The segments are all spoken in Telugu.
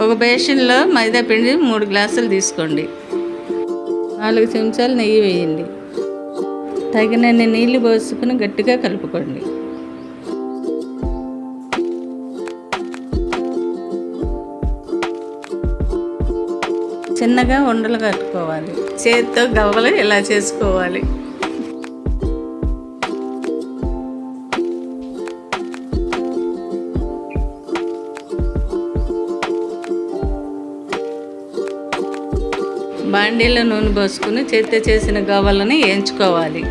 ఒక బేషన్లో మైదా పిండి 3 గ్లాసులు తీసుకోండి. 4 చెంచాలు నెయ్యి వేయండి. తగినన్ని నీళ్లు పోసుకుని గట్టిగా కలుపుకోండి. చిన్నగా ఉండలు కట్టుకోవాలి. చేతితో గవ్వలు ఇలా చేసుకోవాలి. బాండీలో నూనె పోసుకుని చేతితో చేసిన గవ్వలని వేయించుకోవాలి.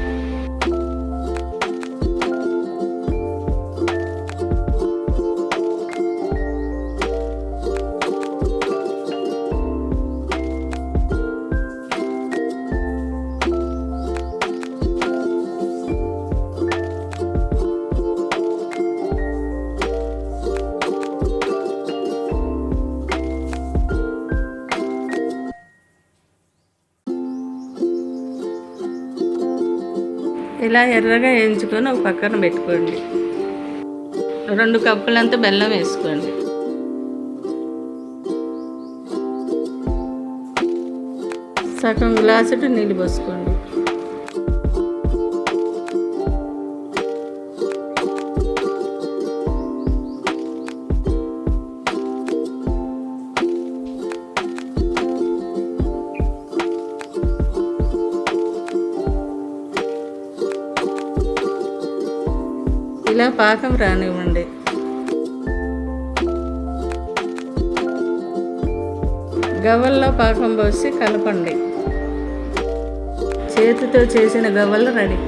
ఇలా ఎర్రగా వేయించుకొని ఒక పక్కన పెట్టుకోండి. 2 కప్పులంతా బెల్లం వేసుకోండి. సగం గ్లాసుడు నీళ్ళు పోసుకోండి. ఇలా పాకం రానివ్వండి. గవ్వల్లో పాకం పోసి కలపండి. చేతితో చేసిన గవ్వలు రెడీ.